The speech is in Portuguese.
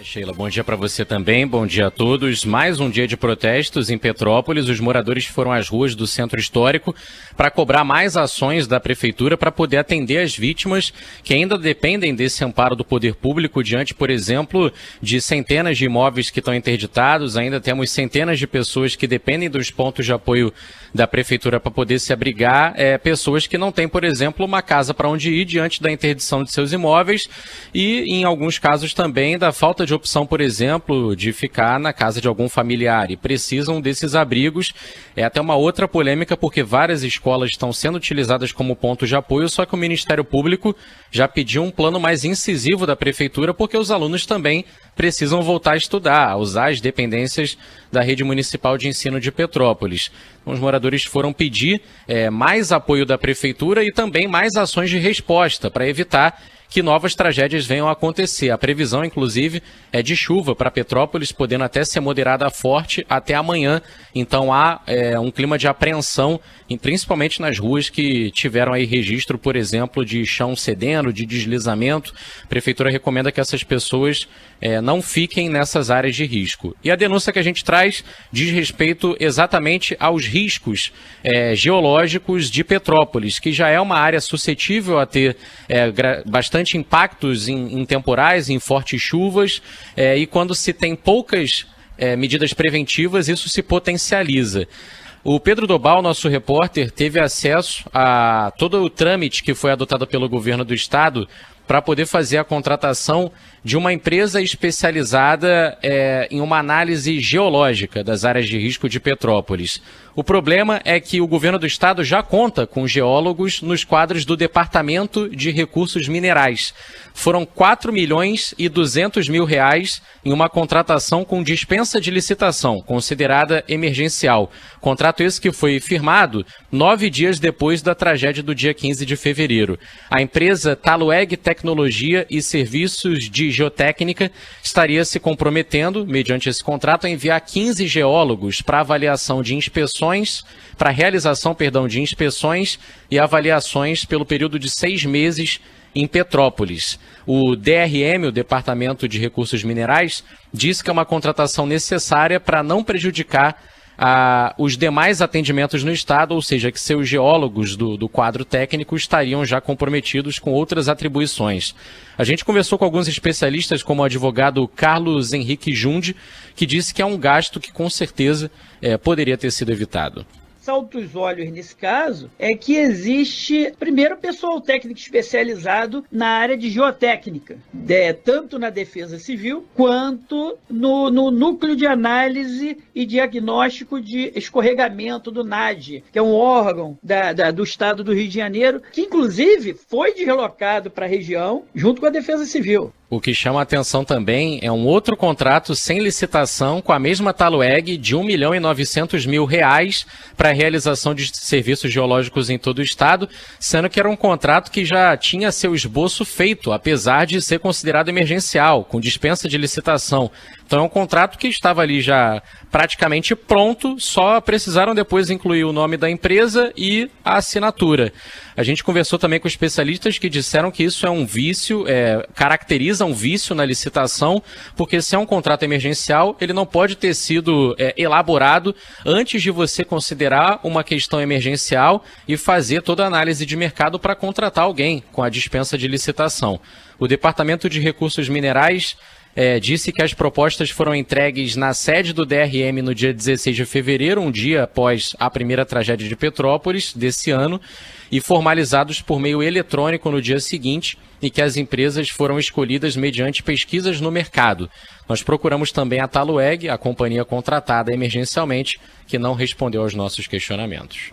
Sheila, bom dia para você também, bom dia a todos. Mais um dia de protestos em Petrópolis. Os moradores foram às ruas do centro histórico para cobrar mais ações da prefeitura para poder atender as vítimas que ainda dependem desse amparo do poder público diante, por exemplo, de centenas de imóveis que estão interditados. Ainda temos centenas de pessoas que dependem dos pontos de apoio da prefeitura para poder se abrigar. Pessoas que não têm, por exemplo, uma casa para onde ir diante da interdição de seus imóveis e, em alguns casos também, da falta de opção, por exemplo, de ficar na casa de algum familiar e precisam desses abrigos. É até uma outra polêmica porque várias escolas estão sendo utilizadas como ponto de apoio, só que o Ministério Público já pediu um plano mais incisivo da prefeitura porque os alunos também precisam voltar a estudar, a usar as dependências da rede municipal de ensino de Petrópolis. Os moradores foram pedir mais apoio da prefeitura e também mais ações de resposta para evitar que novas tragédias venham a acontecer. A previsão, inclusive, é de chuva para Petrópolis, podendo até ser moderada a forte até amanhã. Então há um clima de apreensão, principalmente nas ruas que tiveram aí registro, por exemplo, de chão cedendo, de deslizamento. A prefeitura recomenda que essas pessoas não fiquem nessas áreas de risco. E a denúncia que a gente traz diz respeito exatamente aos riscos geológicos de Petrópolis, que já é uma área suscetível a ter bastante impactos em temporais, em fortes chuvas, e quando se tem poucas medidas preventivas, isso se potencializa. O Pedro Dobal, nosso repórter, teve acesso a todo o trâmite que foi adotado pelo governo do estado para poder fazer a contratação de uma empresa especializada em uma análise geológica das áreas de risco de Petrópolis. O problema é que o governo do estado já conta com geólogos nos quadros do Departamento de Recursos Minerais. Foram R$4.200.000 em uma contratação com dispensa de licitação, considerada emergencial. Contrato esse que foi firmado 9 dias depois da tragédia do dia 15 de fevereiro. A empresa Talueg Tecnologia e Serviços de Geotécnica estaria se comprometendo, mediante esse contrato, a enviar 15 geólogos para avaliação de inspeções, para realização, de inspeções e avaliações pelo período de 6 meses em Petrópolis. O DRM, o Departamento de Recursos Minerais, disse que é uma contratação necessária para não prejudicar os demais atendimentos no estado, ou seja, que seus geólogos do quadro técnico estariam já comprometidos com outras atribuições. A gente conversou com alguns especialistas, como o advogado Carlos Henrique Junde, que disse que é um gasto que com certeza poderia ter sido evitado. Salta os olhos nesse caso é que existe, primeiro, pessoal técnico especializado na área de geotécnica, tanto na Defesa Civil quanto no Núcleo de Análise e Diagnóstico de Escorregamento do NAD, que é um órgão do Estado do Rio de Janeiro, que inclusive foi deslocado para a região junto com a Defesa Civil. O que chama a atenção também é um outro contrato sem licitação com a mesma Talueg de R$1.900.000 para a realização de serviços geológicos em todo o estado, sendo que era um contrato que já tinha seu esboço feito, apesar de ser considerado emergencial, com dispensa de licitação. Então é um contrato que estava ali já praticamente pronto, só precisaram depois incluir o nome da empresa e a assinatura. A gente conversou também com especialistas que disseram que isso é um vício, caracteriza um vício na licitação, porque se é um contrato emergencial, ele não pode ter sido elaborado antes de você considerar uma questão emergencial e fazer toda a análise de mercado para contratar alguém com a dispensa de licitação. O Departamento de Recursos Minerais disse que as propostas foram entregues na sede do DRM no dia 16 de fevereiro, um dia após a primeira tragédia de Petrópolis desse ano, e formalizados por meio eletrônico no dia seguinte, e que as empresas foram escolhidas mediante pesquisas no mercado. Nós procuramos também a Talueg, a companhia contratada emergencialmente, que não respondeu aos nossos questionamentos.